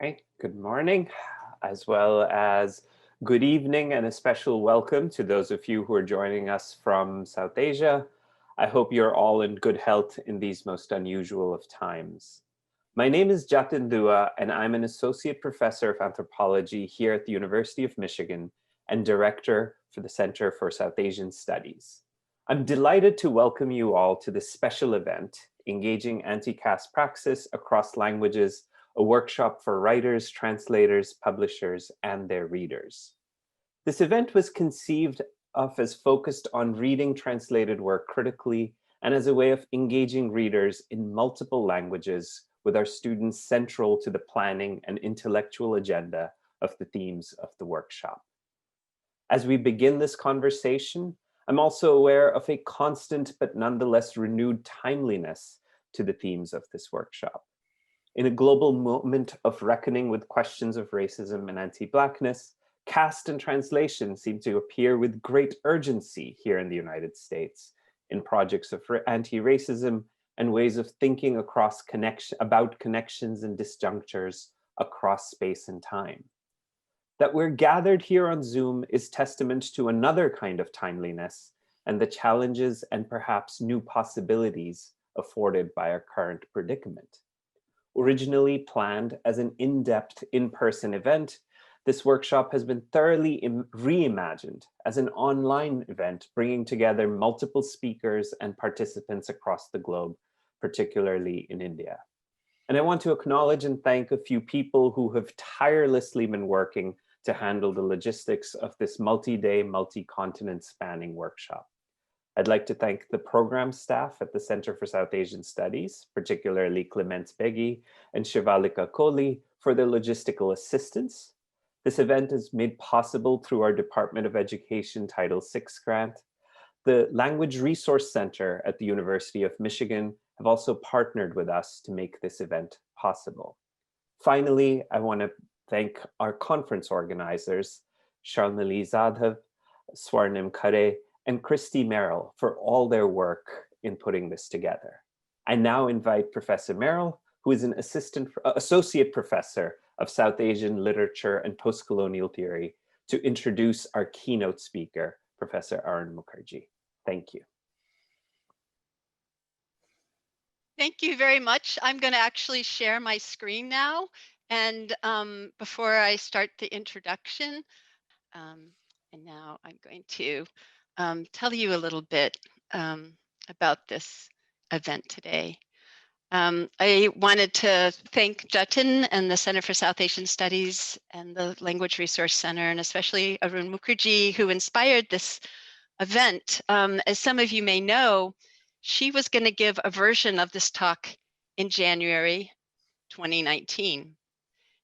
right, good morning, as well as good evening, and a special welcome to those of you who are joining us from South Asia. I hope you're all in good health in these most unusual of times. My name is Jatin Dua, and I'm an associate professor of anthropology here at the University of Michigan and director for the Center for South Asian Studies. I'm delighted to welcome you all to this special event, Engaging Anti-Caste Praxis Across Languages, a workshop for writers, translators, publishers, and their readers. This event was conceived of as focused on reading translated work critically and as a way of engaging readers in multiple languages, with our students central to the planning and intellectual agenda of the themes of the workshop. As we begin this conversation, I'm also aware of a constant but nonetheless renewed timeliness to the themes of this workshop. In a global moment of reckoning with questions of racism and anti-Blackness, caste and translation seem to appear with great urgency here in the United States in projects of anti-racism and ways of thinking about connections and disjunctures across space and time. That we're gathered here on Zoom is testament to another kind of timeliness and the challenges and perhaps new possibilities afforded by our current predicament. Originally planned as an in-depth in-person event, this workshop has been thoroughly reimagined as an online event, bringing together multiple speakers and participants across the globe, particularly in India. And I want to acknowledge and thank a few people who have tirelessly been working to handle the logistics of this multi-day, multi-continent spanning workshop. I'd like to thank the program staff at the Center for South Asian Studies, particularly Clemence Begi and Shivalika Kohli, for their logistical assistance. This event is made possible through our Department of Education Title VI grant. The Language Resource Center at the University of Michigan have also partnered with us to make this event possible. Finally, I want to thank our conference organizers, Sharmili Zadhav, Swarnim Khare, and Christy Merrill for all their work in putting this together. I now invite Professor Merrill, who is an associate professor of South Asian literature and post-colonial theory, to introduce our keynote speaker, Professor Arun Mukherjee. Thank you. Thank you very much. I'm going to actually share my screen now. And before I start the introduction, and now I'm going to tell you a little bit about this event today. I wanted to thank Jatin and the Center for South Asian Studies and the Language Resource Center, and especially Arun Mukherjee, who inspired this event. As some of you may know, she was going to give a version of this talk in January 2019.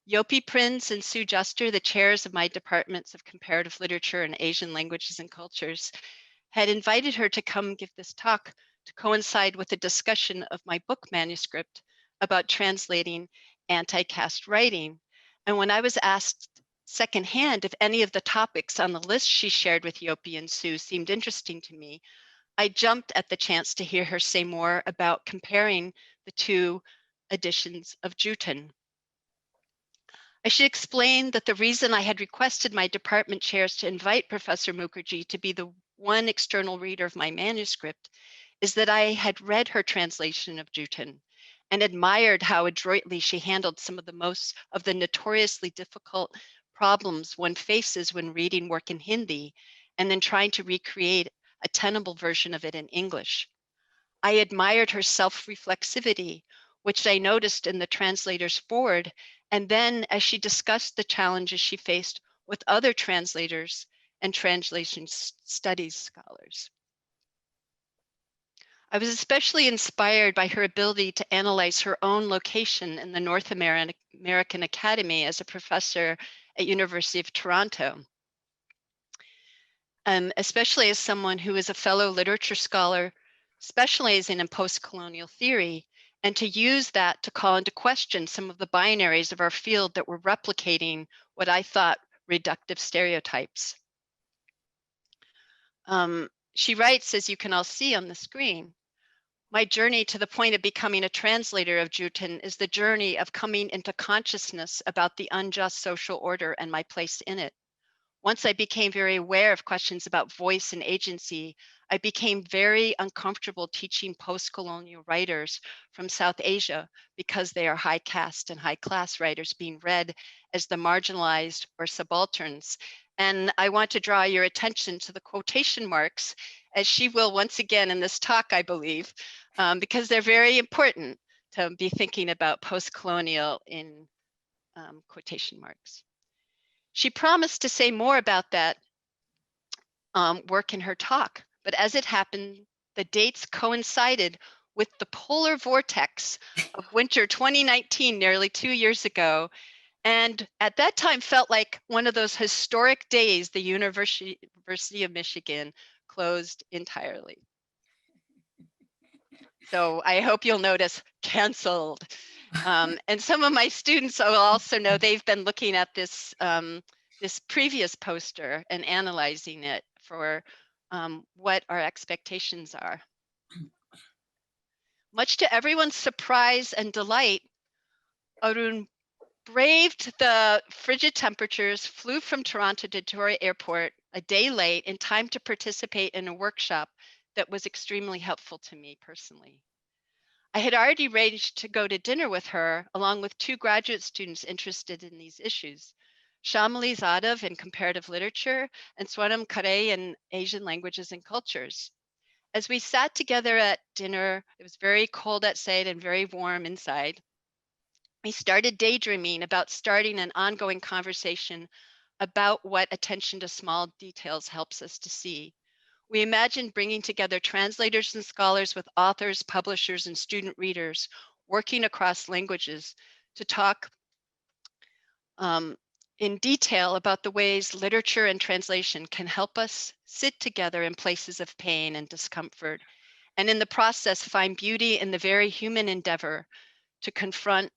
Yopi Prince and Sue Juster, the chairs of my departments of comparative literature and Asian languages and cultures, had invited her to come give this talk to coincide with a discussion of my book manuscript about translating anti-caste writing. And when I was asked secondhand if any of the topics on the list she shared with Yopi and Sue seemed interesting to me, I jumped at the chance to hear her say more about comparing the two editions of Joothan. I should explain that the reason I had requested my department chairs to invite Professor Mukherjee to be the one external reader of my manuscript is that I had read her translation of Joothan and admired how adroitly she handled some of the notoriously difficult problems one faces when reading work in Hindi and then trying to recreate a tenable version of it in English. I admired her self-reflexivity, which I noticed in the translator's foreword, and then as she discussed the challenges she faced with other translators and translation studies scholars. I was especially inspired by her ability to analyze her own location in the North American Academy as a professor at University of Toronto. Especially as someone who is a fellow literature scholar specializing in post-colonial theory, and to use that to call into question some of the binaries of our field that were replicating what I thought reductive stereotypes. She writes, as you can all see on the screen, My journey to the point of becoming a translator of Joothan is the journey of coming into consciousness about the unjust social order and my place in it. Once I became very aware of questions about voice and agency, I became very uncomfortable teaching post-colonial writers from South Asia because they are high caste and high class writers being read as the marginalized or subalterns. And I want to draw your attention to the quotation marks, as she will once again in this talk, I believe, because they're very important to be thinking about post-colonial in quotation marks. She promised to say more about that work in her talk, but as it happened, the dates coincided with the polar vortex of winter 2019, nearly 2 years ago, and at that time felt like one of those historic days the University of Michigan closed entirely. So I hope you'll notice canceled. And some of my students will also know they've been looking at this this previous poster and analyzing it for what our expectations are. Much to everyone's surprise and delight, Arun braved the frigid temperatures, flew from Toronto to Toronto Airport a day late in time to participate in a workshop that was extremely helpful to me personally. I had already arranged to go to dinner with her, along with 2 graduate students interested in these issues, Shamali Zadav in comparative literature and Swarnam Kare in Asian languages and cultures. As we sat together at dinner, it was very cold outside and very warm inside. We started daydreaming about starting an ongoing conversation about what attention to small details helps us to see. We imagined bringing together translators and scholars with authors, publishers, and student readers working across languages to talk in detail about the ways literature and translation can help us sit together in places of pain and discomfort, and in the process find beauty in the very human endeavor to confront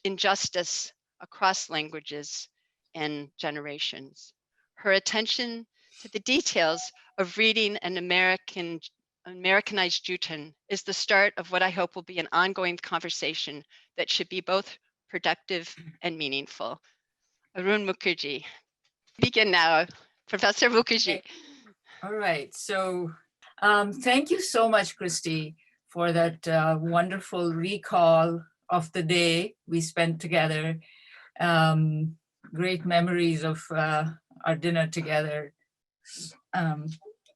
injustice across languages and generations. Her attention to the details of reading an Americanized Joothan is the start of what I hope will be an ongoing conversation that should be both productive and meaningful. Arun Mukherjee. Begin now, Professor Mukherjee. Okay. All right, so thank you so much, Christy, for that wonderful recall of the day we spent together. Great memories of our dinner together.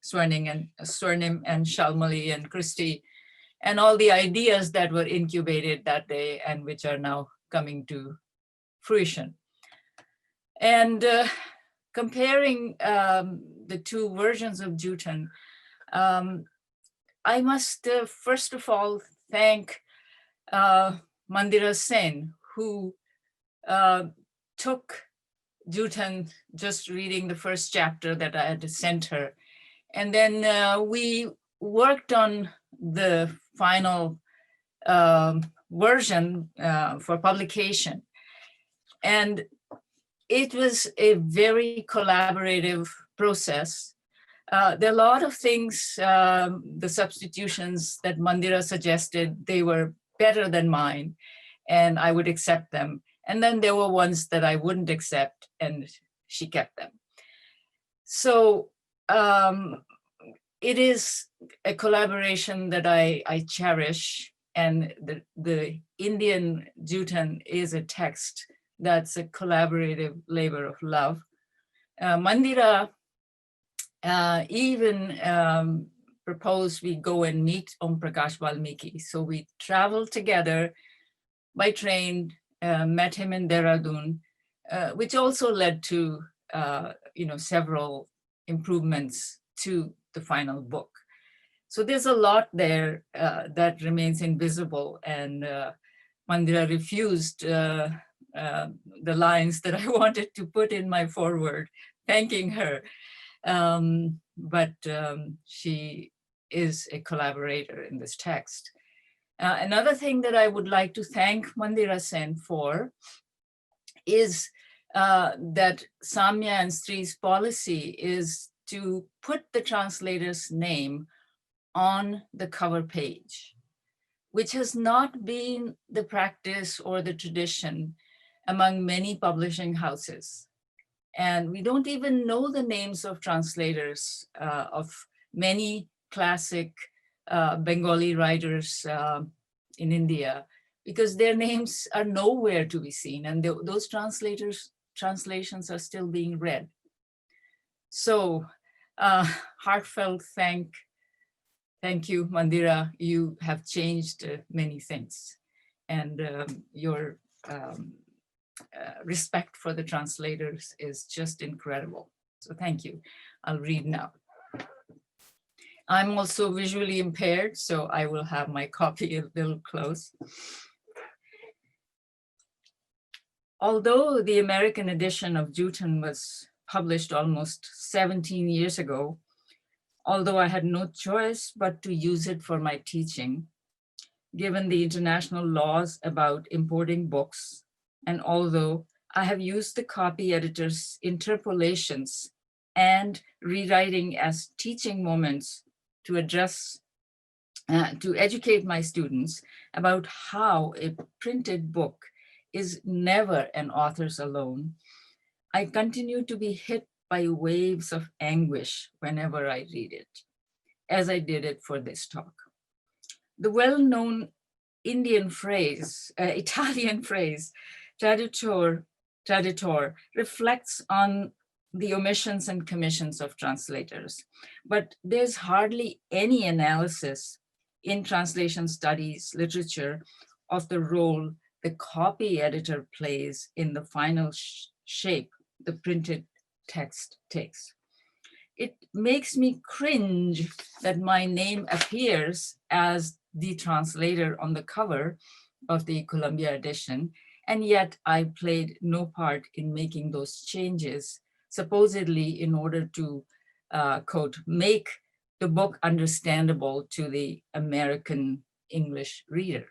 Swarnim and Shalmali and Christy, and all the ideas that were incubated that day and which are now coming to fruition. And comparing the 2 versions of Joothan, I must first of all thank Mandira Sen, who took Joothan, just reading the first chapter that I had sent her. And then we worked on the final version for publication. And it was a very collaborative process. There are a lot of things, the substitutions that Mandira suggested, they were better than mine, and I would accept them. And then there were ones that I wouldn't accept, and she kept them. So it is a collaboration that I cherish, and the Indian Joothan is a text that's a collaborative labor of love. Mandira even proposed we go and meet Omprakash Valmiki. So we traveled together by train, met him in Dehradun, which also led to several improvements to the final book. So there's a lot there that remains invisible, and Mandira refused the lines that I wanted to put in my foreword, thanking her. But she is a collaborator in this text. Another thing that I would like to thank Mandira Sen for is that Samya and Stri's policy is to put the translator's name on the cover page, which has not been the practice or the tradition among many publishing houses. And we don't even know the names of translators of many classic Bengali writers in India, because their names are nowhere to be seen, and those translations are still being read. So heartfelt thank you, Mandira. You have changed many things, and your respect for the translators is just incredible. So thank you. I'll read now. I'm also visually impaired, so I will have my copy a little close. Although the American edition of Joothan was published almost 17 years ago, although I had no choice but to use it for my teaching, given the international laws about importing books, and although I have used the copy editor's interpolations and rewriting as teaching moments to address, to educate my students about how a printed book is never an author's alone, I continue to be hit by waves of anguish whenever I read it, as I did it for this talk. The well-known Italian phrase, traditor, reflects on the omissions and commissions of translators, but there's hardly any analysis in translation studies literature of the role the copy editor plays in the final shape the printed text takes. It makes me cringe that my name appears as the translator on the cover of the Columbia edition, and yet I played no part in making those changes, supposedly in order to, quote, make the book understandable to the American English reader.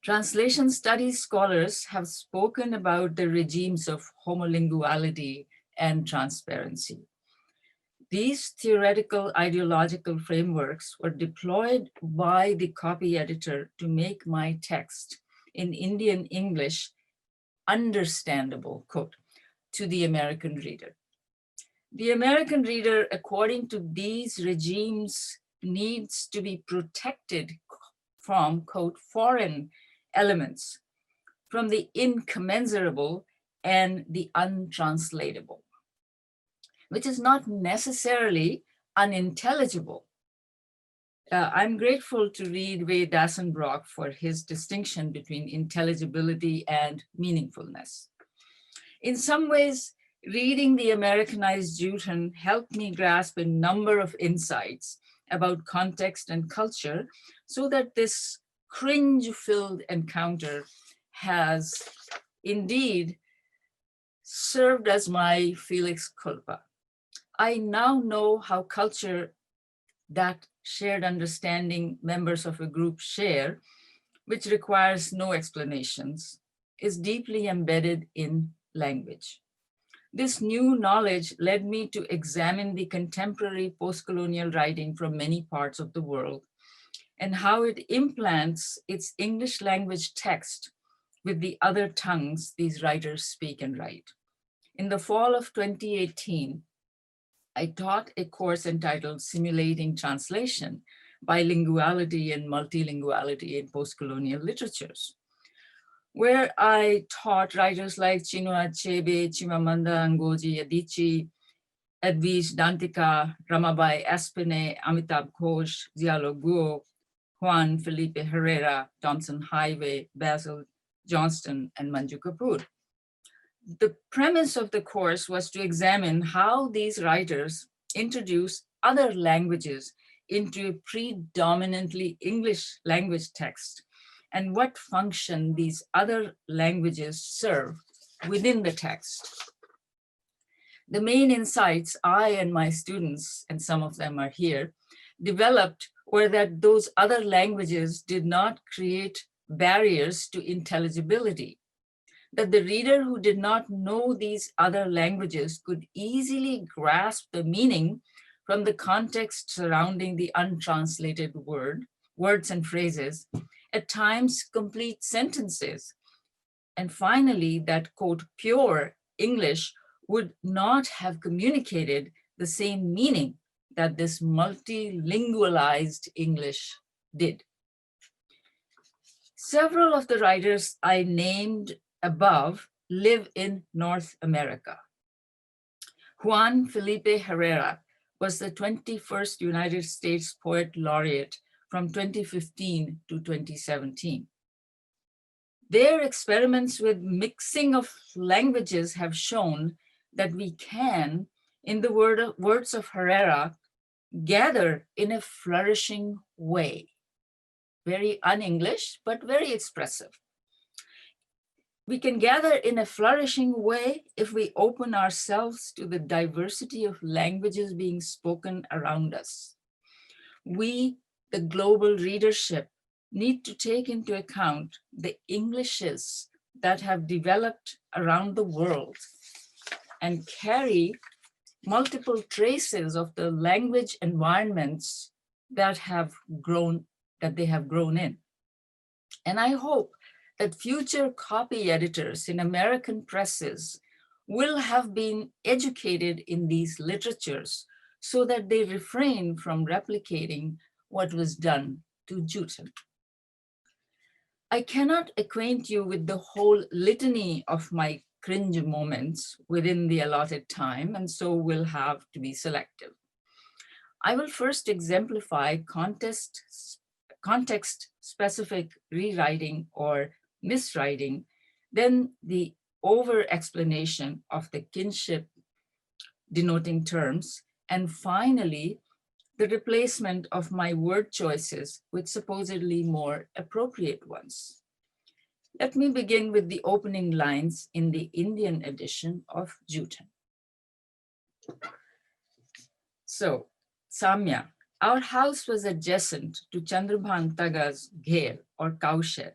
Translation studies scholars have spoken about the regimes of homolinguality and transparency. These theoretical ideological frameworks were deployed by the copy editor to make my text in Indian English understandable, quote, to the American reader. The American reader, according to these regimes, needs to be protected from, quote, foreign elements, from the incommensurable and the untranslatable, which is not necessarily unintelligible. I'm grateful to read Ray Dassenbrock for his distinction between intelligibility and meaningfulness. In some ways, reading the Americanized Joothan helped me grasp a number of insights about context and culture, so that this cringe-filled encounter has indeed served as my felix culpa. I now know how culture, that shared understanding members of a group share, which requires no explanations, is deeply embedded in language. This new knowledge led me to examine the contemporary post-colonial writing from many parts of the world, and how it implants its English language text with the other tongues these writers speak and write. In the fall of 2018, I taught a course entitled Simulating Translation, Bilinguality and Multilinguality in Post-Colonial Literatures, where I taught writers like Chinua Achebe, Chimamanda Ngozi Adichie, Edwige Dantica, Ramabai Espene, Amitabh Ghosh, Diallo Guo, Juan Felipe Herrera, Thompson Highway, Basil Johnston, and Manju Kapoor. The premise of the course was to examine how these writers introduce other languages into a predominantly English language text, and what function these other languages serve within the text. The main insights I and my students, and some of them are here, developed were that those other languages did not create barriers to intelligibility, that the reader who did not know these other languages could easily grasp the meaning from the context surrounding the untranslated words and phrases, at times complete sentences, and finally that, quote, pure English would not have communicated the same meaning that this multilingualized English did. Several of the writers I named above live in North America. Juan Felipe Herrera was the 21st United States Poet Laureate from 2015 to 2017. Their experiments with mixing of languages have shown that we can, in the words of Herrera, gather in a flourishing way. Very un-English, but very expressive. We can gather in a flourishing way if we open ourselves to the diversity of languages being spoken around us. We, the global readership, need to take into account the Englishes that have developed around the world and carry multiple traces of the language environments that they have grown in. And I hope that future copy editors in American presses will have been educated in these literatures so that they refrain from replicating what was done to Joothan. I cannot acquaint you with the whole litany of my cringe moments within the allotted time, and so will have to be selective. I will first exemplify context-specific rewriting or miswriting, then the over-explanation of the kinship denoting terms, and finally, the replacement of my word choices with supposedly more appropriate ones. Let me begin with the opening lines in the Indian edition of Joothan. So, Samya, our house was adjacent to Chandrabhan Taga's gher or cowshed.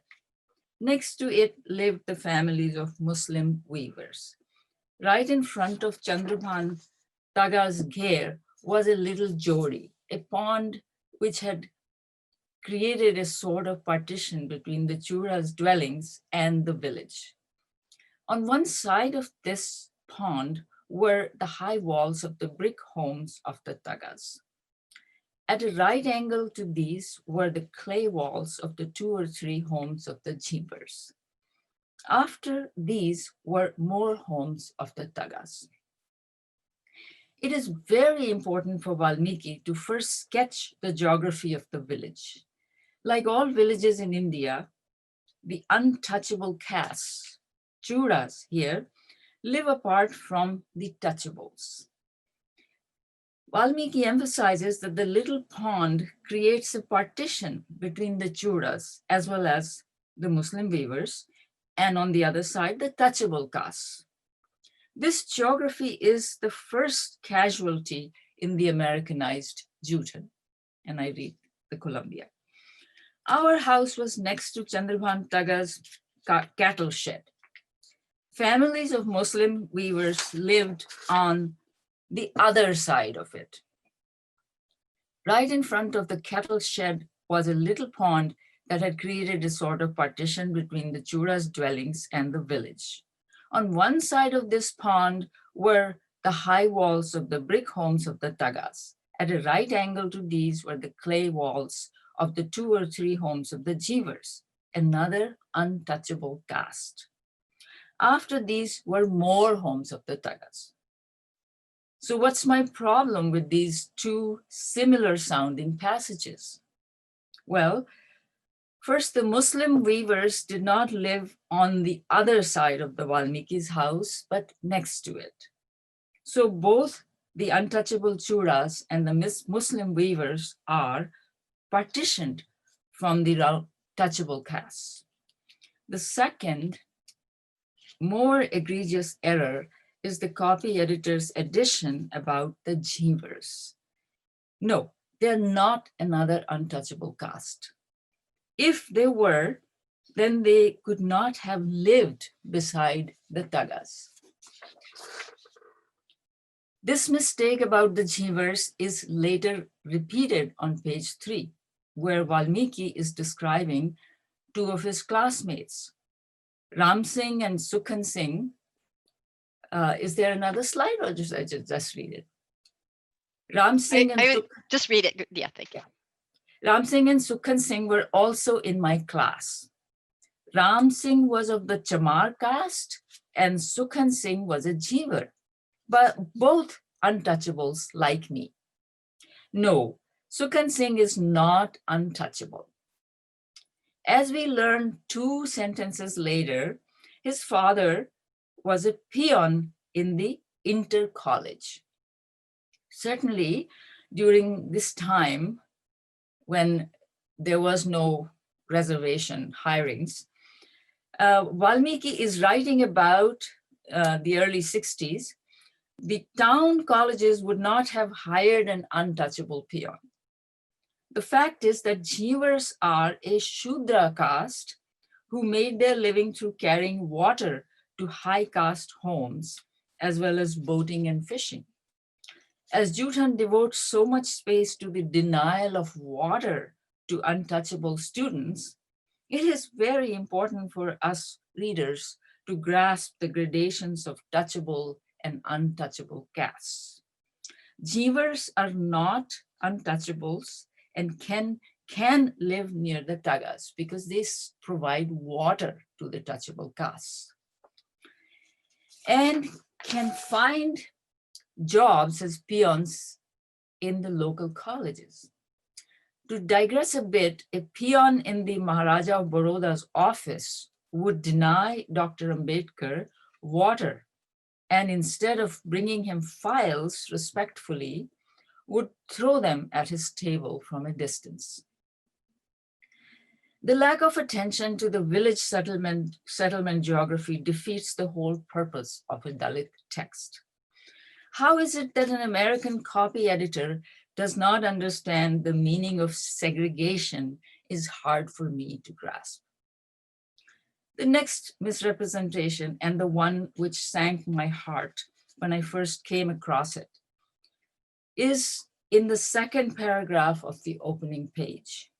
Next to it lived the families of Muslim weavers. Right in front of Chandrabhan Taga's gher was a little jodi, a pond which had created a sort of partition between the Chura's dwellings and the village. On one side of this pond were the high walls of the brick homes of the Tagas. At a right angle to these were the clay walls of the 2 or 3 homes of the Jeepers. After these were more homes of the Tagas. It is very important for Valmiki to first sketch the geography of the village. Like all villages in India, the untouchable castes, Churas here, live apart from the touchables. Valmiki emphasizes that the little pond creates a partition between the Churas as well as the Muslim weavers, and on the other side, the touchable castes. This geography is the first casualty in the Americanized Joothan, and I read the Columbia. Our house was next to Chandrabhan Taga's cattle shed. Families of Muslim weavers lived on the other side of it. Right in front of the cattle shed was a little pond that had created a sort of partition between the Chura's dwellings and the village. On one side of this pond were the high walls of the brick homes of the Tagas. At a right angle to these were the clay walls of the 2 or 3 homes of the Jeevers, another untouchable caste. After these were more homes of the Tagas. So what's my problem with these 2 similar sounding passages? Well, first, the Muslim weavers did not live on the other side of the Valmiki's house, but next to it. So both the untouchable Churas and the Muslim weavers are partitioned from the touchable castes. The second, more egregious error is the copy editor's addition about the Jeevers. No, they're not another untouchable caste. If they were, then they could not have lived beside the Tagas. This mistake about the Jeevers is later repeated on page 3, where Valmiki is describing two of his classmates, Ram Singh and Sukhan Singh. Is there another slide, or just read it? Ram Singh and just read it. Yeah, thank you. Ram Singh and Sukhan Singh were also in my class. Ram Singh was of the Chamar caste and Sukhan Singh was a Jeevar, but both untouchables like me. No, Sukhan Singh is not untouchable. As we learn 2 sentences later, his father was a peon in the Inter College. Certainly, during this time when there was no reservation hirings, Valmiki is writing about the early 60s. The town colleges would not have hired an untouchable peon. The fact is that Jeevers are a Shudra caste who made their living through carrying water to high caste homes, as well as boating and fishing. As Joothan devotes so much space to the denial of water to untouchable students, it is very important for us readers to grasp the gradations of touchable and untouchable castes. Jeevers are not untouchables and can live near the Tagas because they provide water to the touchable castes and can find jobs as peons in the local colleges. To digress a bit, a peon in the Maharaja of Baroda's office would deny Dr. Ambedkar water, and instead of bringing him files respectfully, would throw them at his table from a distance. The lack of attention to the village settlement geography defeats the whole purpose of a Dalit text. How is it that an American copy editor does not understand the meaning of segregation is hard for me to grasp. The next misrepresentation, and the one which sank my heart when I first came across it, is in the second paragraph of the opening page.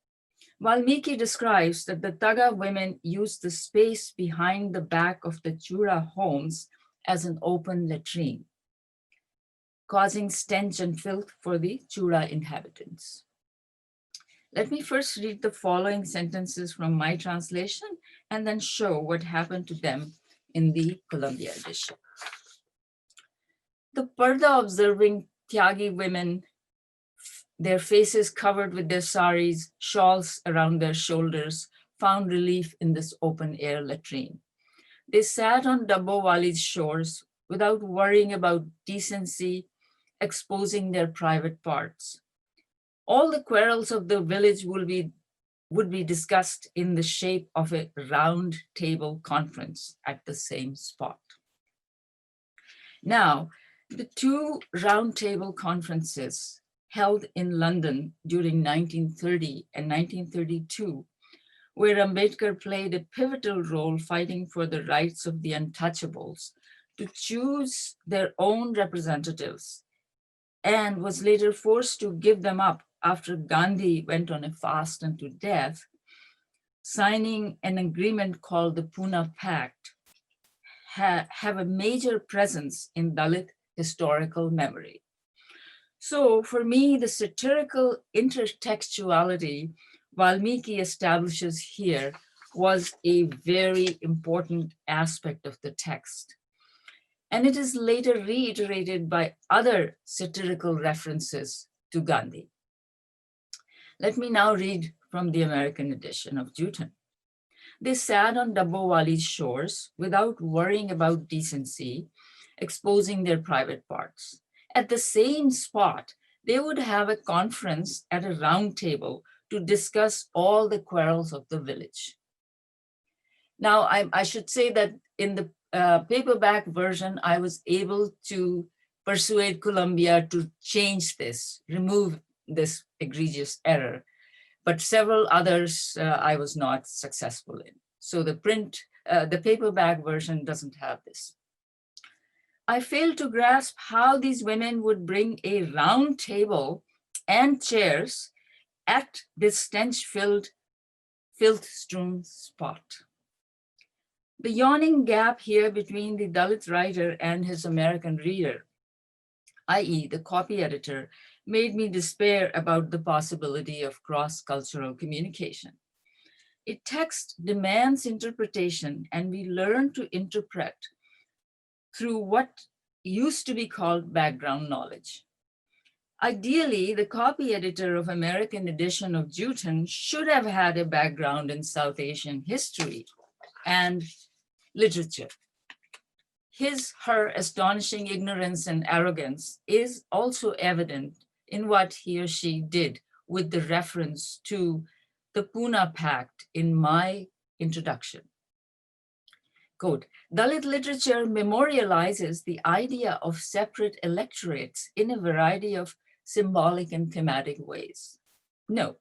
Valmiki describes that the Taga women used the space behind the back of the Chura homes as an open latrine, causing stench and filth for the Chura inhabitants. Let me first read the following sentences from my translation and then show what happened to them in the Columbia edition. The Parda observing Tyagi women, their faces covered with their saris, shawls around their shoulders, found relief in this open air latrine. They sat on Dabbowali's shores without worrying about decency, exposing their private parts. All the quarrels of the village would be discussed in the shape of a round table conference at the same spot. Now, the 2 round table conferences held in London during 1930 and 1932, where Ambedkar played a pivotal role fighting for the rights of the untouchables to choose their own representatives, and was later forced to give them up after Gandhi went on a fast unto death, signing an agreement called the Pune Pact, have a major presence in Dalit historical memory. So for me, the satirical intertextuality Valmiki establishes here was a very important aspect of the text. And it is later reiterated by other satirical references to Gandhi. Let me now read from the American edition of Joothan. They sat on Dabbowali's shores without worrying about decency, exposing their private parts. At the same spot, they would have a conference at a round table to discuss all the quarrels of the village. Now, I should say that in the paperback version, I was able to persuade Columbia to change this, remove this egregious error, but several others I was not successful in. So the paperback version doesn't have this. I failed to grasp how these women would bring a round table and chairs at this stench-filled, filth-strewn spot. The yawning gap here between the Dalit writer and his American reader, i.e. the copy editor, made me despair about the possibility of cross-cultural communication. A text demands interpretation, and we learn to interpret through what used to be called background knowledge. Ideally, the copy editor of American edition of Joothan should have had a background in South Asian history and literature. Her astonishing ignorance and arrogance is also evident in what he or she did with the reference to the Pune Pact in my introduction. Quote, Dalit literature memorializes the idea of separate electorates in a variety of symbolic and thematic ways. No,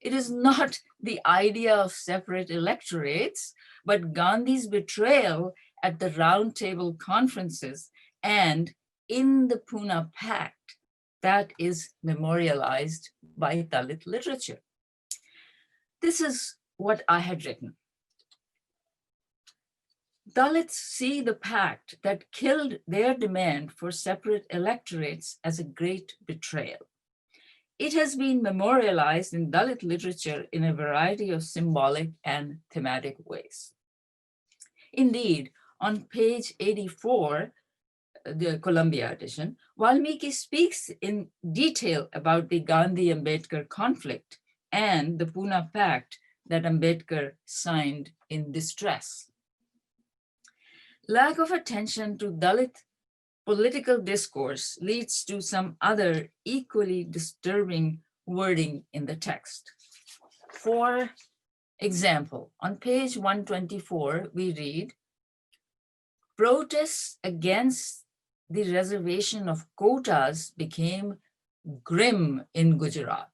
it is not the idea of separate electorates, but Gandhi's betrayal at the Round Table conferences and in the Pune Pact that is memorialized by Dalit literature. This is what I had written. Dalits see the pact that killed their demand for separate electorates as a great betrayal. It has been memorialized in Dalit literature in a variety of symbolic and thematic ways. Indeed, on page 84, the Columbia edition, Valmiki speaks in detail about the Gandhi-Ambedkar conflict and the Pune Pact that Ambedkar signed in distress. Lack of attention to Dalit political discourse leads to some other equally disturbing wording in the text. For example, on page 124, we read, protests against the reservation of quotas became grim in Gujarat.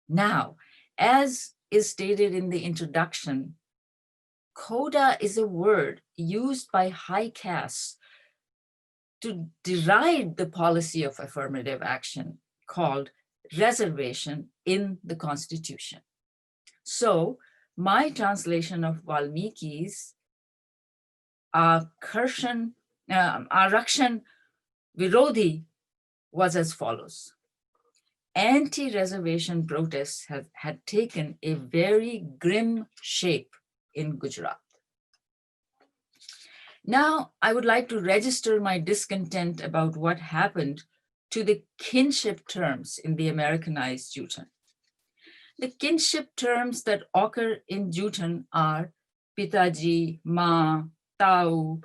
Now, as is stated in the introduction, quota is a word used by high castes to deride the policy of affirmative action called reservation in the Constitution. So my translation of Valmiki's Arakshan Virodhi was as follows. Anti-reservation protests had taken a very grim shape in Gujarat. Now, I would like to register my discontent about what happened to the kinship terms in the Americanized Joothan. The kinship terms that occur in Joothan are Pitaji, Ma, Tau,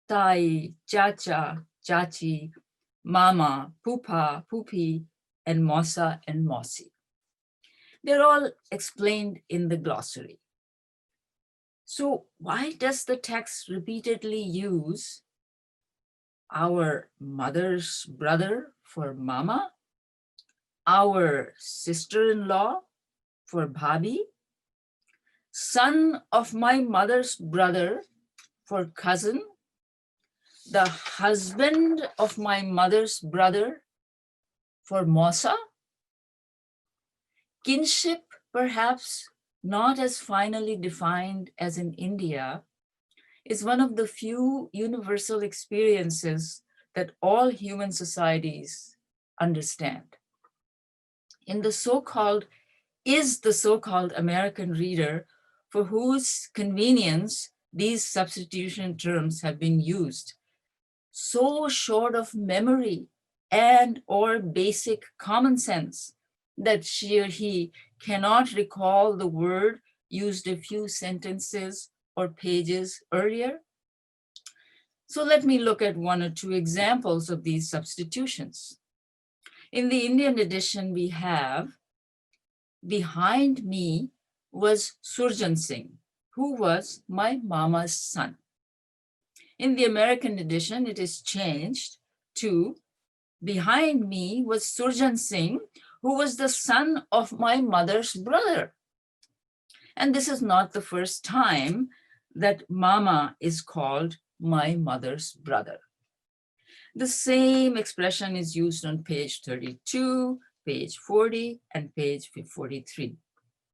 Tai, Chacha, Chachi, Mama, Pupa, Pupi, and Mosa and Mosi. They're all explained in the glossary. So why does the text repeatedly use our mother's brother for mama, our sister-in-law for bhabi, son of my mother's brother for cousin, the husband of my mother's brother for mosa? Kinship, perhaps not as finally defined as in India, is one of the few universal experiences that all human societies understand. In the so-called American reader for whose convenience these substitution terms have been used, so short of memory and or basic common sense that she or he cannot recall the word used a few sentences or pages earlier? So let me look at one or two examples of these substitutions. In the Indian edition, we have, behind me was Surjan Singh, who was my mama's son. In the American edition, it is changed to, behind me was Surjan Singh, who was the son of my mother's brother. And this is not the first time that mama is called my mother's brother. The same expression is used on page 32, page 40, and page 43,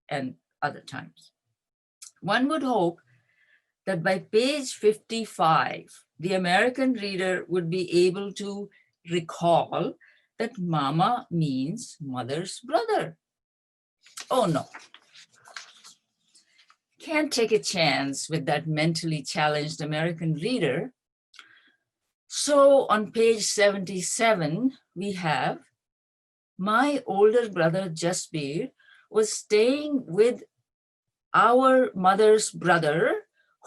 and other times. One would hope that by page 55, the American reader would be able to recall that mama means mother's brother. Oh no. Can't take a chance with that mentally challenged American reader. So on page 77, we have, my older brother Jasbir was staying with our mother's brother,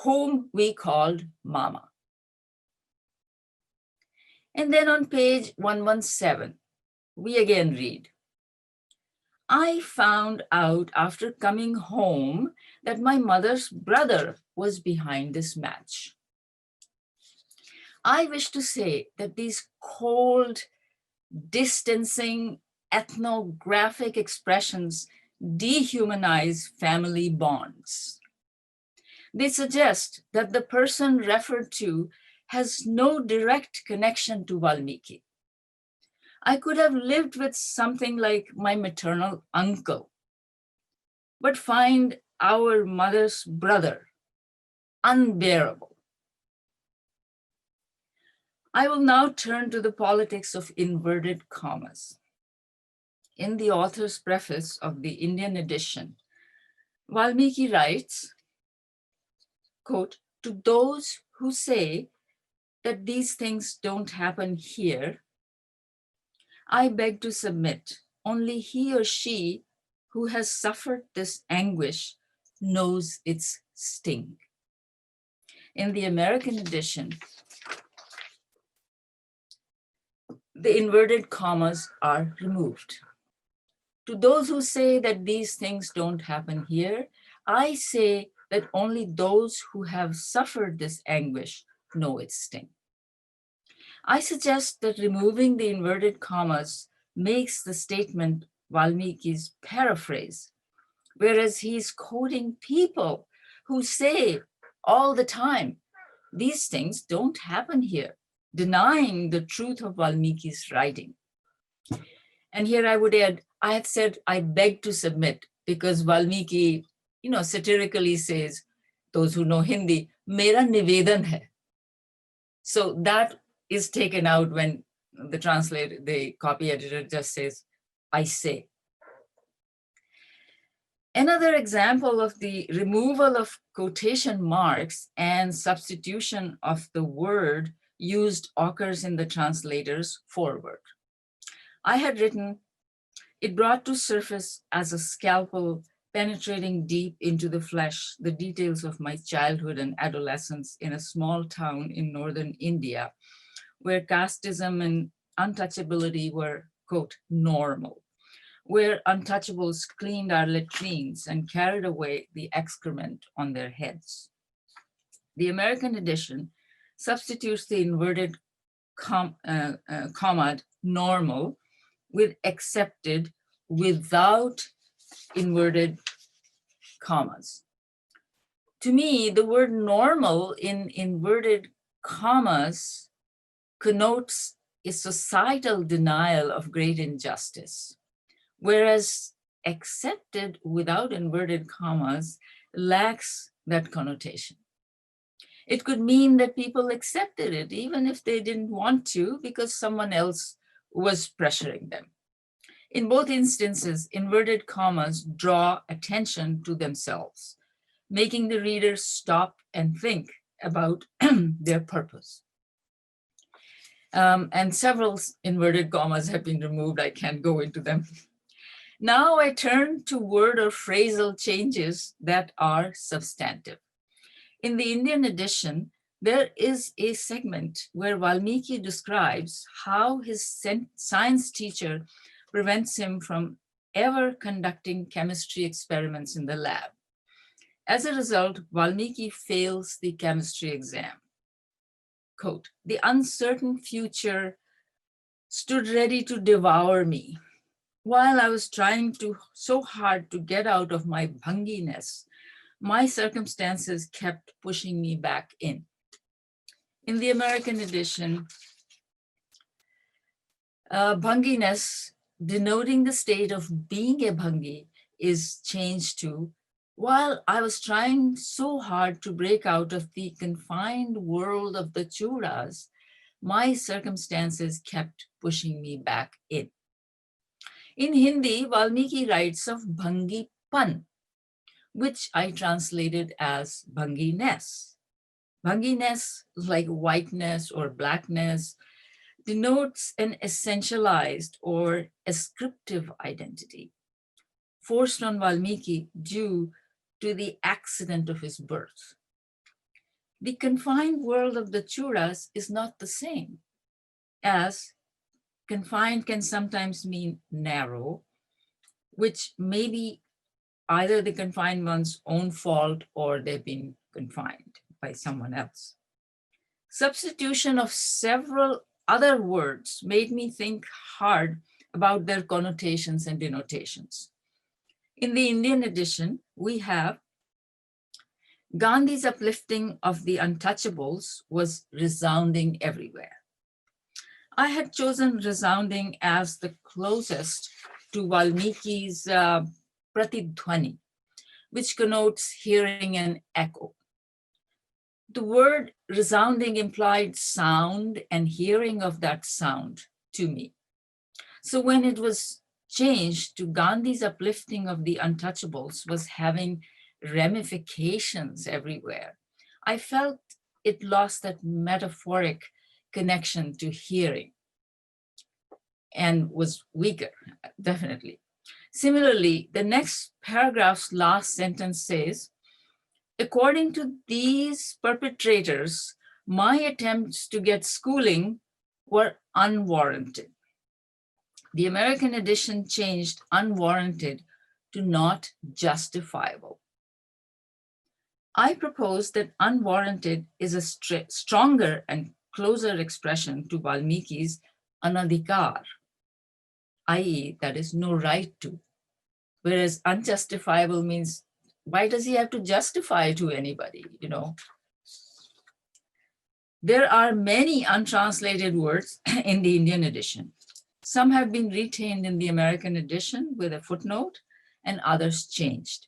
whom we called mama. And then on page 117, we again read, I found out after coming home that my mother's brother was behind this match. I wish to say that these cold, distancing, ethnographic expressions dehumanize family bonds. They suggest that the person referred to has no direct connection to Valmiki. I could have lived with something like my maternal uncle, but find our mother's brother unbearable. I will now turn to the politics of inverted commas. In the author's preface of the Indian edition, Valmiki writes, quote, to those who say that these things don't happen here, I beg to submit, only he or she who has suffered this anguish knows its sting. In the American edition, the inverted commas are removed. To those who say that these things don't happen here, I say that only those who have suffered this anguish know its sting. I suggest that removing the inverted commas makes the statement Valmiki's paraphrase, whereas he's quoting people who say all the time, these things don't happen here, denying the truth of Valmiki's writing. And here I would add, I had said, I beg to submit, because Valmiki, satirically says, those who know Hindi, mera nivedan hai. So that is taken out when the translator, the copy editor just says, I say. Another example of the removal of quotation marks and substitution of the word used occurs in the translator's foreword. I had written, it brought to surface as a scalpel penetrating deep into the flesh the details of my childhood and adolescence in a small town in northern India, where casteism and untouchability were, quote, normal, where untouchables cleaned our latrines and carried away the excrement on their heads. The American edition substitutes the inverted comma normal with accepted without inverted commas. To me, the word normal in inverted commas connotes a societal denial of great injustice, whereas accepted without inverted commas lacks that connotation. It could mean that people accepted it even if they didn't want to because someone else was pressuring them. In both instances, inverted commas draw attention to themselves, making the reader stop and think about their purpose. And several inverted commas have been removed. I can't go into them. Now I turn to word or phrasal changes that are substantive. In the Indian edition, there is a segment where Valmiki describes how his science teacher prevents him from ever conducting chemistry experiments in the lab. As a result, Valmiki fails the chemistry exam. Quote, the uncertain future stood ready to devour me. While I was trying so hard to get out of my bhanginess, my circumstances kept pushing me back in. In the American edition, Bhanginess, denoting the state of being a Bhangi, is changed to, while I was trying so hard to break out of the confined world of the Churas, my circumstances kept pushing me back in. In Hindi, Valmiki writes of Bhangi Pan, which I translated as Bhanginess. Bhanginess, like whiteness or blackness, denotes an essentialized or ascriptive identity, forced on Valmiki due to the accident of his birth. The confined world of the Churas is not the same, as confined can sometimes mean narrow, which may be either the confined one's own fault or they've been confined by someone else. Substitution of several other words made me think hard about their connotations and denotations. In the Indian edition, we have Gandhi's uplifting of the untouchables was resounding everywhere. I had chosen resounding as the closest to Valmiki's pratidhwani, which connotes hearing and echo. The word resounding implied sound and hearing of that sound to me. So when it was changed to Gandhi's uplifting of the untouchables was having ramifications everywhere, I felt it lost that metaphoric connection to hearing and was weaker, definitely. Similarly, the next paragraph's last sentence says, according to these perpetrators, my attempts to get schooling were unwarranted. The American edition changed unwarranted to not justifiable. I propose that unwarranted is a stronger and closer expression to Valmiki's anadhikar, i.e., that is no right to, whereas unjustifiable means why does he have to justify to anybody, you know? There are many untranslated words in the Indian edition. Some have been retained in the American edition with a footnote and others changed.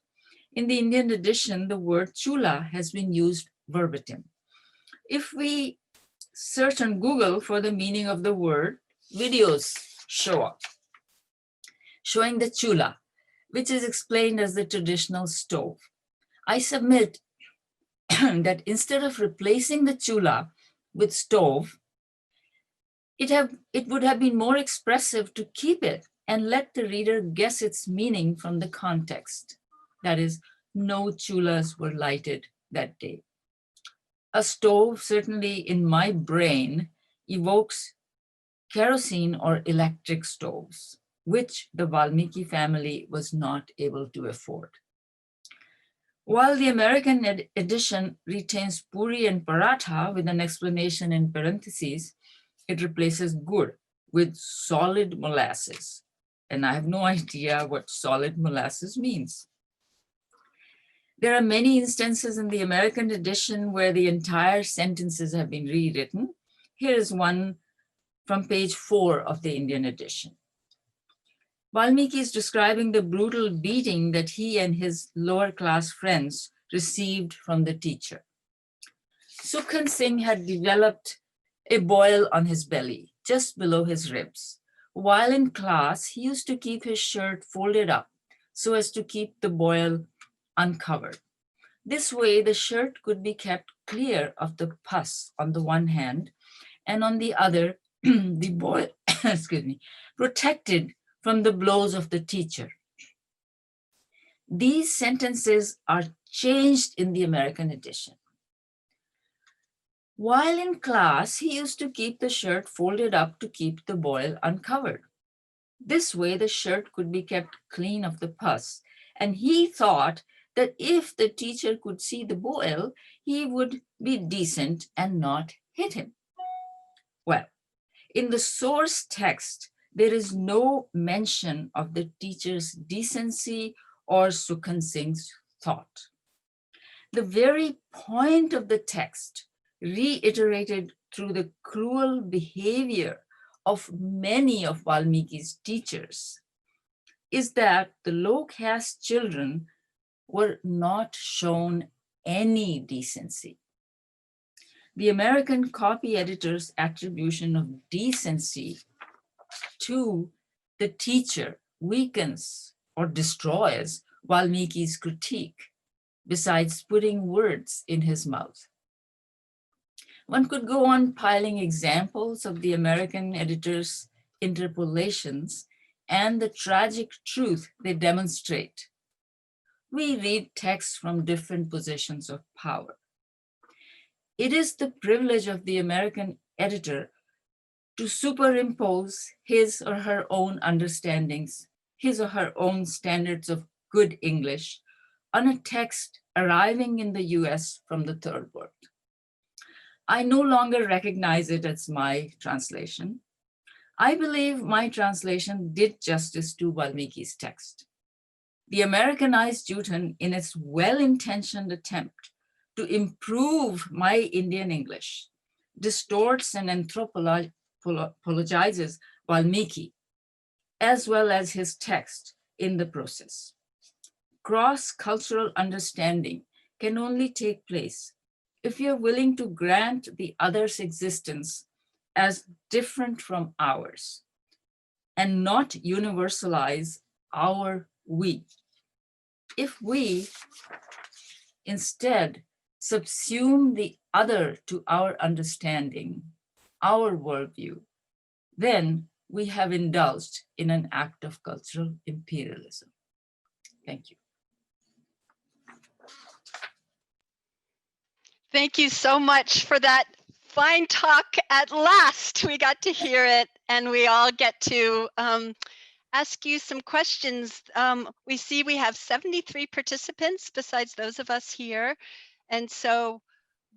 In the Indian edition, the word chula has been used verbatim. If we search on Google for the meaning of the word, videos show up showing the chula, which is explained as the traditional stove. I submit that instead of replacing the chula with stove, it would have been more expressive to keep it and let the reader guess its meaning from the context. That is, no chulas were lighted that day. A stove, certainly in my brain, evokes kerosene or electric stoves, which the Valmiki family was not able to afford. While the American edition retains puri and paratha with an explanation in parentheses, it replaces gur with solid molasses. And I have no idea what solid molasses means. There are many instances in the American edition where the entire sentences have been rewritten. Here is one from page 4 of the Indian edition. Valmiki is describing the brutal beating that he and his lower class friends received from the teacher. Sukhan Singh had developed a boil on his belly, just below his ribs. While in class, he used to keep his shirt folded up so as to keep the boil uncovered. This way, the shirt could be kept clear of the pus on the one hand, and on the other, the boil, protected from the blows of the teacher. These sentences are changed in the American edition. While in class, he used to keep the shirt folded up to keep the boil uncovered. This way, the shirt could be kept clean of the pus, and he thought that if the teacher could see the boil, he would be decent and not hit him. Well, in the source text, there is no mention of the teacher's decency or Sukhan Singh's thought. The very point of the text, reiterated through the cruel behavior of many of Valmiki's teachers is that the low caste children were not shown any decency. The American copy editor's attribution of decency to the teacher weakens or destroys Valmiki's critique, besides putting words in his mouth. One could go on piling examples of the American editor's interpolations and the tragic truth they demonstrate. We read texts from different positions of power. It is the privilege of the American editor to superimpose his or her own understandings, his or her own standards of good English on a text arriving in the US from the third world. I no longer recognize it as my translation. I believe my translation did justice to Valmiki's text. The Americanized Joothan, in its well-intentioned attempt to improve my Indian English, distorts and anthropologizes Valmiki, as well as his text in the process. Cross-cultural understanding can only take place if you're willing to grant the other's existence as different from ours and not universalize our we. If we instead subsume the other to our understanding, our worldview, then we have indulged in an act of cultural imperialism. Thank you. Thank you so much for that fine talk. At last, we got to hear it, and we all get to ask you some questions. We see we have 73 participants besides those of us here. And so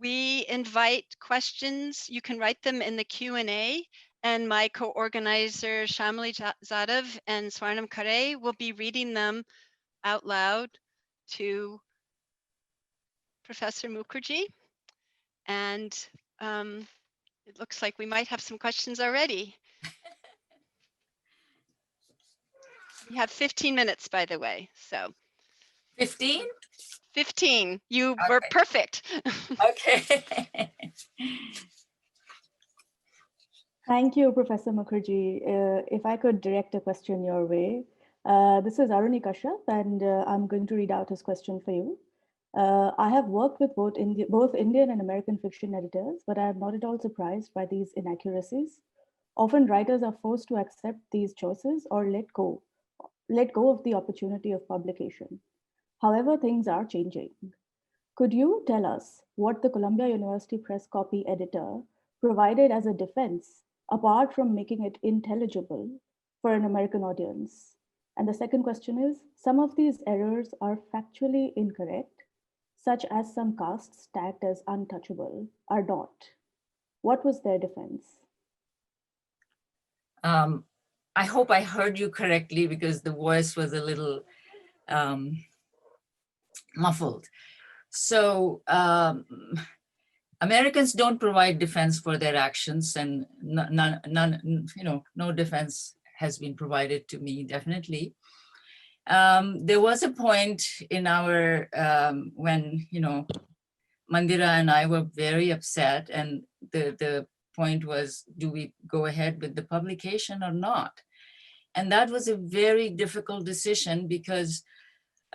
we invite questions. You can write them in the Q&A, and my co-organizer Shamli Zadav and Swarnam Kare will be reading them out loud to Professor Mukherjee. And it looks like we might have some questions already. We have 15 minutes, by the way, so. 15? 15, you Okay. were perfect. Okay. Thank you, Professor Mukherjee. If I could direct a question your way. This is Arun Mukherjee, and I'm going to read out his question for you. I have worked with both Indian and American fiction editors, but I am not at all surprised by these inaccuracies. Often writers are forced to accept these choices or let go of the opportunity of publication. However, things are changing. Could you tell us what the Columbia University Press copy editor provided as a defense, apart from making it intelligible for an American audience? And the second question is, some of these errors are factually incorrect, such as some casts tagged as untouchable are not. What was their defense? I hope I heard you correctly because the voice was a little muffled. So Americans don't provide defense for their actions, and no defense has been provided to me, definitely. There was a point in our, when, Mandira and I were very upset, and the point was, do we go ahead with the publication or not? And that was a very difficult decision because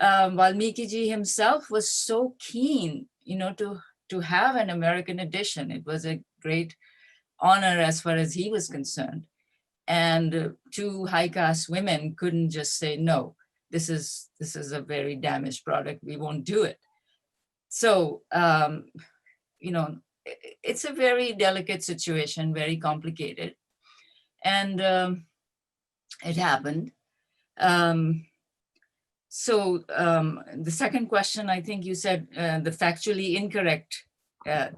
Valmiki himself was so keen, to have an American edition. It was a great honor as far as he was concerned. And two high caste women couldn't just say, no, this is a very damaged product, we won't do it. So, it's a very delicate situation, very complicated. And it happened. So the second question, I think you said the factually incorrect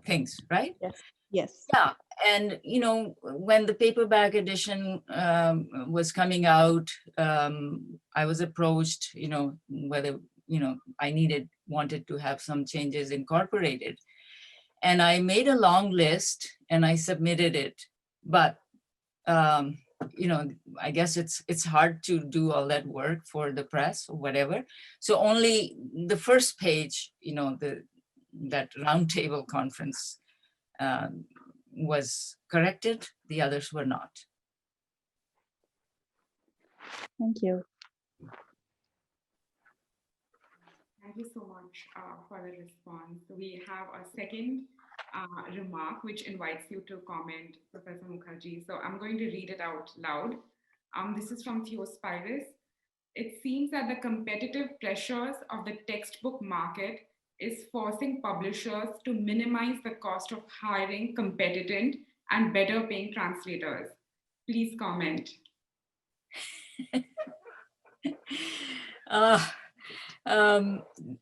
things, right? Yes. Yes. Yeah, and when the paperback edition was coming out, I was approached, whether I wanted to have some changes incorporated, and I made a long list and I submitted it, but you know, I guess it's hard to do all that work for the press or whatever. So only the first page, you know, that roundtable conference was corrected. The others were not. Thank you. Thank you so much for the response. We have a second remark which invites you to comment, Professor Mukherjee. So I'm going to read it out loud. This is from Theospirus. It seems that the competitive pressures of the textbook market is forcing publishers to minimize the cost of hiring competent and better paying translators. Please comment.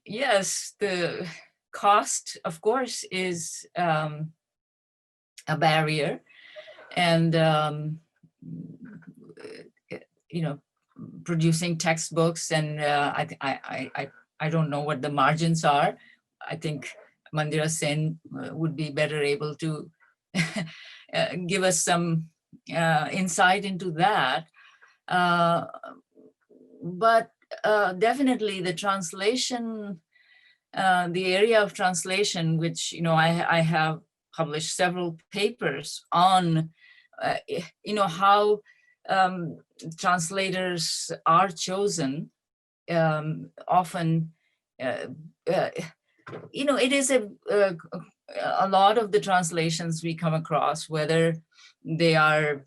Yes, the cost, of course, is a barrier, and you know, producing textbooks, and I don't know what the margins are. I think Mandira Sen would be better able to give us some insight into that. But definitely the translation, the area of translation, which, you know, I have published several papers on, you know, how translators are chosen. Often, you know, it is a lot of the translations we come across, whether they are,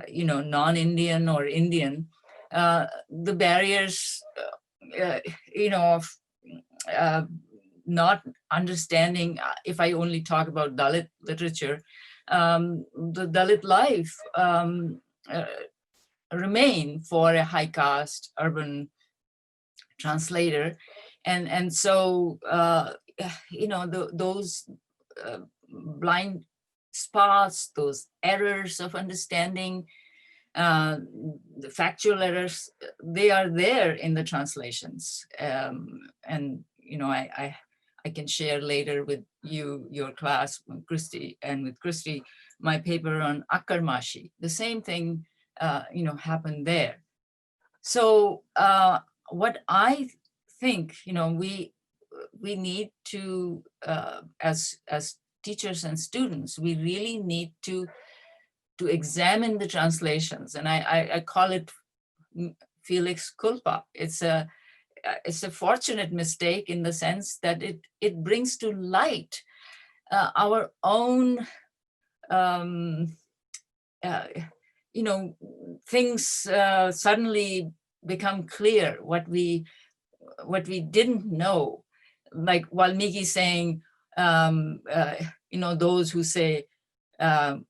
you know, non-Indian or Indian, the barriers, you know, of not understanding, if I only talk about Dalit literature, the Dalit life remain for a high caste urban translator. And so, you know, those blind spots, those errors of understanding, the factual errors, they are there in the translations. And, you know, I can share later with you, your class, Christy, and with Christy, my paper on Akarmashi. The same thing, you know, happened there. So what I think, you know, we need to, as teachers and students, we really need to examine the translations, and I call it Felix culpa. It's a fortunate mistake in the sense that it brings to light our own, you know, things suddenly become clear, what we didn't know, like Valmiki saying, you know, those who say, "Hamare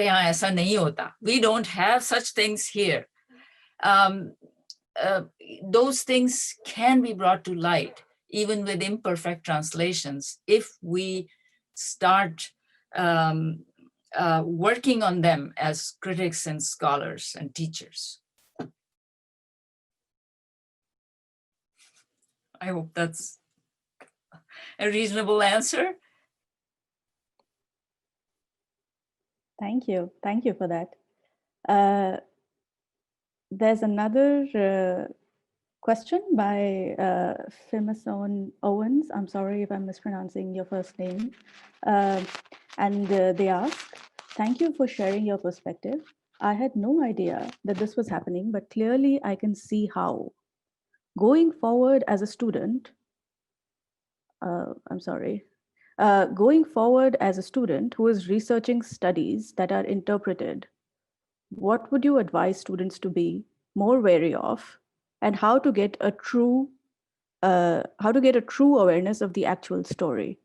yahan aisa nahi hota," we don't have such things here. Those things can be brought to light, even with imperfect translations, if we start working on them as critics and scholars and teachers. I hope that's a reasonable answer. Thank you. Thank you for that. There's another question by Fimason Owens. I'm sorry if I'm mispronouncing your first name. And they ask, thank you for sharing your perspective. I had no idea that this was happening, but clearly I can see how. Going forward as a student, going forward as a student who is researching studies that are interpreted, what would you advise students to be more wary of, and how to get a true awareness of the actual story?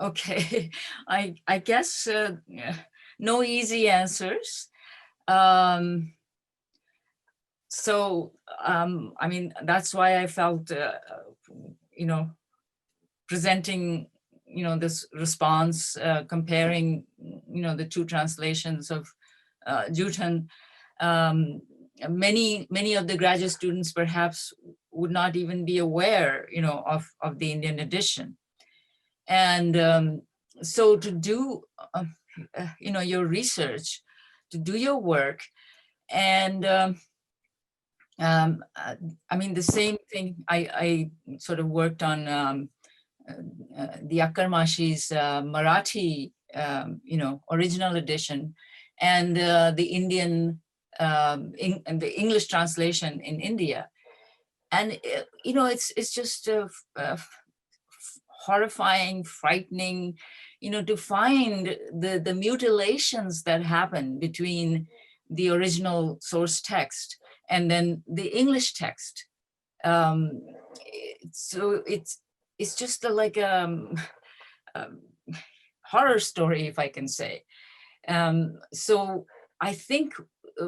Okay, I guess no easy answers. So, I mean, that's why I felt, you know, presenting, you know, this response, comparing, you know, the two translations of Joothan. Many of the graduate students perhaps would not even be aware, you know, of the Indian edition. And So to do, your research, to do your work, and I mean, the same thing, I sort of worked on the Akarmashi's Marathi, original edition, and the Indian, the English translation in India. And, it's just horrifying, frightening, to find the mutilations that happen between the original source text and then the English text. So it's just like a horror story, if I can say. So I think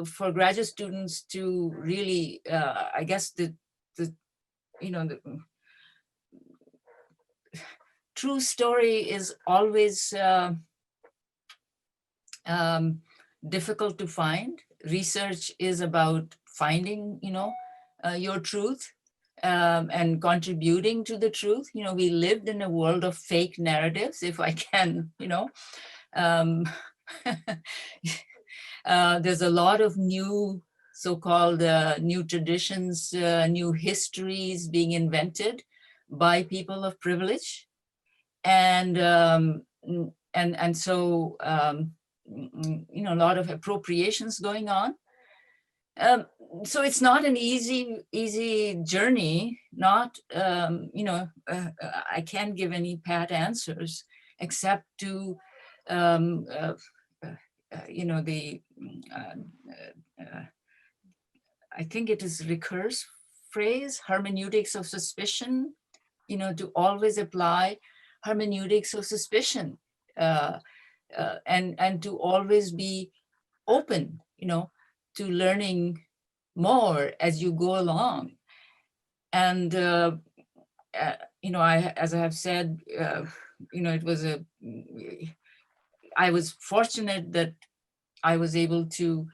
for graduate students to really, I guess the true story is always difficult to find. Research is about finding, your truth and contributing to the truth. We lived in a world of fake narratives, if I can, there's a lot of new so-called new traditions, new histories being invented by people of privilege. And so, a lot of appropriations going on. So it's not an easy journey, not, I can't give any pat answers except to, I think it is Ricoeur's phrase, hermeneutics of suspicion, to always apply hermeneutics of suspicion, and to always be open, to learning more as you go along. And, as I have said, I was fortunate that I was able to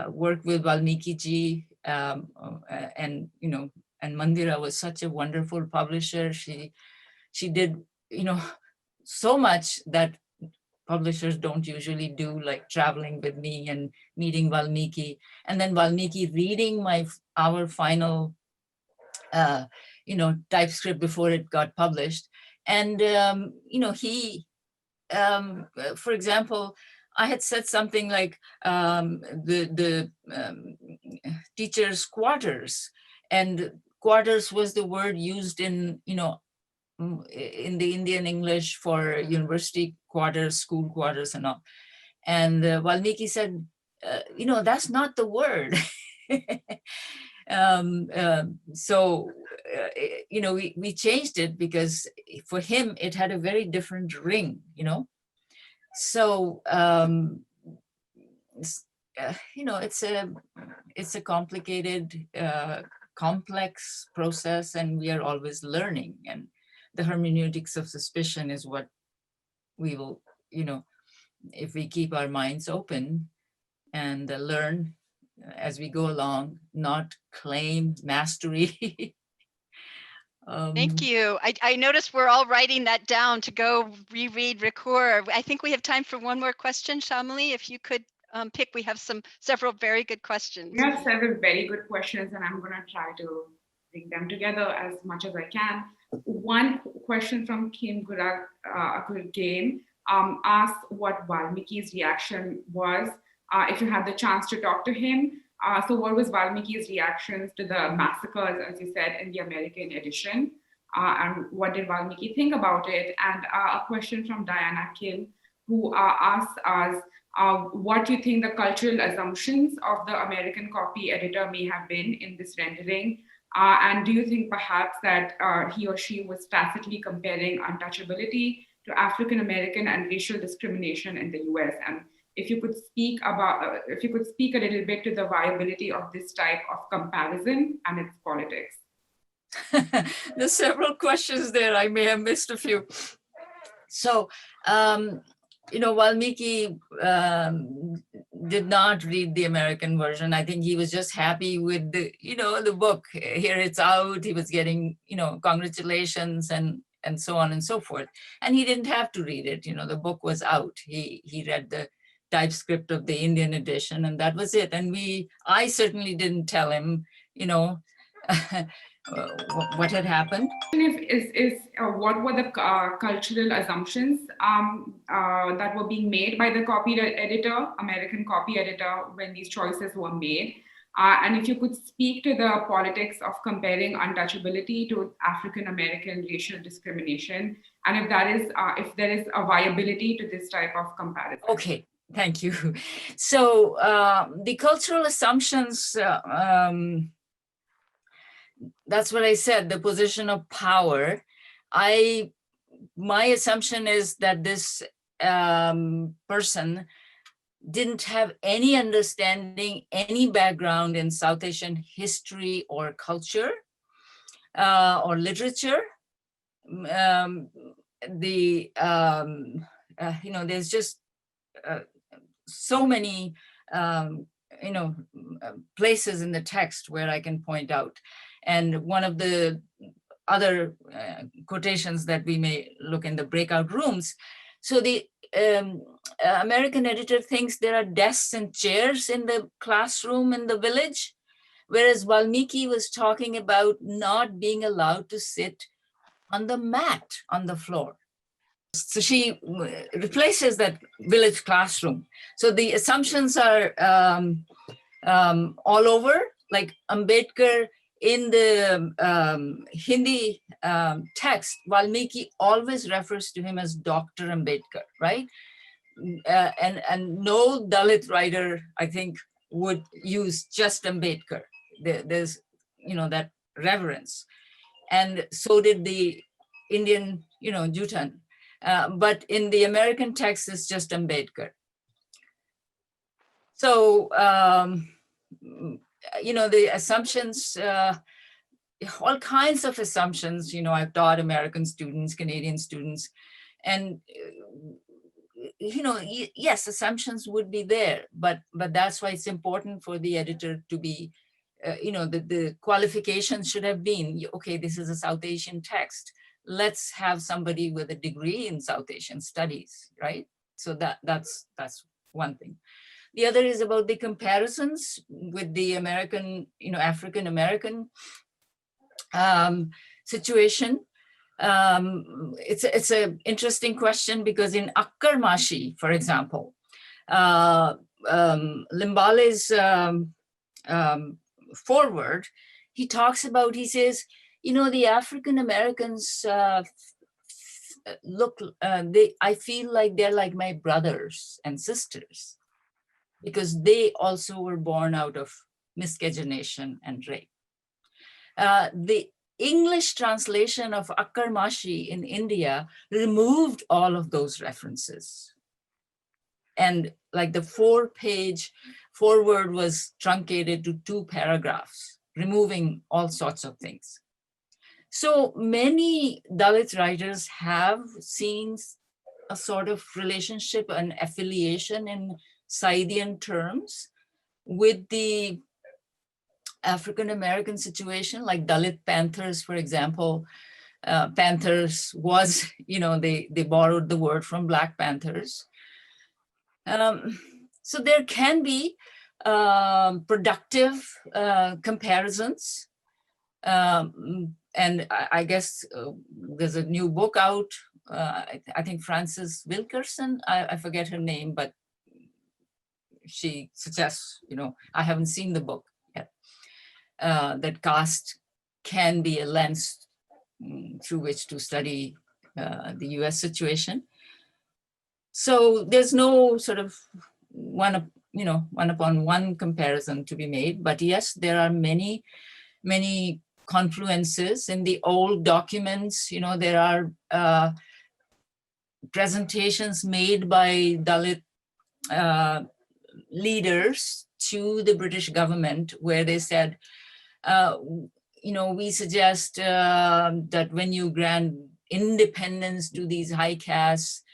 work with Valmiki-ji, and Mandira was such a wonderful publisher. She did, so much that publishers don't usually do, like traveling with me and meeting Valmiki, and then Valmiki reading our final, typescript before it got published. And, he, for example, I had said something like the teachers' quarters, and quarters was the word used in, in the Indian English for university quarters, school quarters and all. And Valmiki said, that's not the word. So, we changed it because for him, it had a very different ring, So, it's a complicated, complex process, and we are always learning. And the hermeneutics of suspicion is what we will, if we keep our minds open and learn as we go along, not claim mastery. Thank you. I noticed we're all writing that down to go reread Ricoeur. I think we have time for one more question. Shamali, if you could pick, we have several very good questions. We have several very good questions, and I'm going to try to bring them together as much as I can. One question from Kim Gulag Game asked what Valmiki's reaction was if you had the chance to talk to him. So what was Valmiki's reactions to the massacres, as you said, in the American edition? And what did Valmiki think about it? And a question from Diana Kim, who asked us what you think the cultural assumptions of the American copy editor may have been in this rendering. And do you think perhaps that he or she was tacitly comparing untouchability to African-American and racial discrimination in the US? And if you could speak a little bit to the viability of this type of comparison and its politics. There's several questions there. I may have missed a few. So, Valmiki did not read the American version. I think he was just happy with the book. Here it's out. He was getting, congratulations, and and so on and so forth. And he didn't have to read it. The book was out. He read the typescript of the Indian edition, and that was it. And I certainly didn't tell him, what had happened. What were the cultural assumptions that were being made by the American copy editor, when these choices were made? And if you could speak to the politics of comparing untouchability to African American racial discrimination, and if there is a viability to this type of comparison. Okay, thank you. So the cultural assumptions, that's what I said, the position of power. My assumption is that this person didn't have any understanding, any background in South Asian history or culture or literature. There's just so many places in the text where I can point out. And one of the other quotations that we may look in the breakout rooms. So the American editor thinks there are desks and chairs in the classroom in the village, whereas Valmiki was talking about not being allowed to sit on the mat on the floor. So she replaces that village classroom. So the assumptions are all over, like Ambedkar in the Hindi text, Valmiki always refers to him as Dr. Ambedkar, right? And no Dalit writer, I think, would use just Ambedkar. There's, that reverence. And so did the Indian, Joothan. But in the American text, it's just Ambedkar. So, the assumptions, all kinds of assumptions, I've taught American students, Canadian students, and, yes, assumptions would be there, but that's why it's important for the editor to be, the qualifications should have been, okay, this is a South Asian text. Let's have somebody with a degree in South Asian studies, right? So that's one thing. The other is about the comparisons with the American, African American situation. It's an interesting question because in Akkar Mashi, for example, Limbale's foreword, he talks about, he says, the African Americans I feel like they're like my brothers and sisters, because they also were born out of miscegenation and rape. The English translation of Akkar Mashi in India removed all of those references. And like the 4-page foreword was truncated to 2 paragraphs, removing all sorts of things. So many Dalit writers have seen a sort of relationship and affiliation in Saidian terms with the African American situation, like Dalit Panthers, for example. Panthers was, they borrowed the word from Black Panthers. So there can be productive comparisons. And I guess there's a new book out, I think Frances Wilkerson, I forget her name, but she suggests, I haven't seen the book yet, that caste can be a lens through which to study the US situation. So there's no sort of one-upon-one comparison to be made, but yes, there are many confluences in the old documents. There are presentations made by Dalit leaders to the British government where they said, we suggest that when you grant independence to these high castes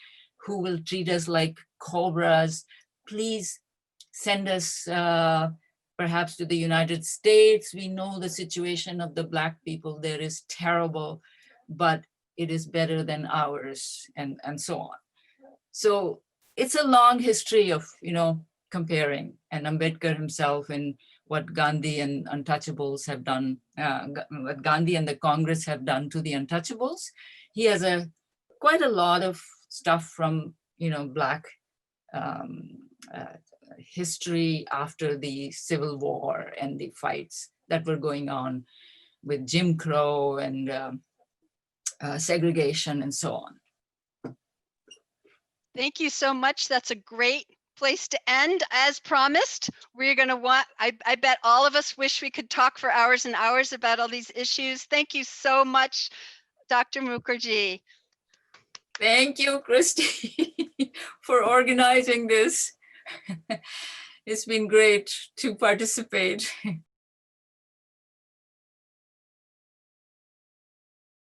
who will treat us like cobras, please send us perhaps to the United States. We know the situation of the Black people there is terrible, but it is better than ours, and so on. So it's a long history of, comparing, and Ambedkar himself and what Gandhi and Untouchables have done, what Gandhi and the Congress have done to the Untouchables. He has quite a lot of stuff from, Black history after the Civil War and the fights that were going on with Jim Crow and segregation and so on. Thank you so much. That's a great place to end. As promised, we're going to I bet all of us wish we could talk for hours and hours about all these issues. Thank you so much, Dr. Mukherjee. Thank you, Christy, for organizing this. It's been great to participate.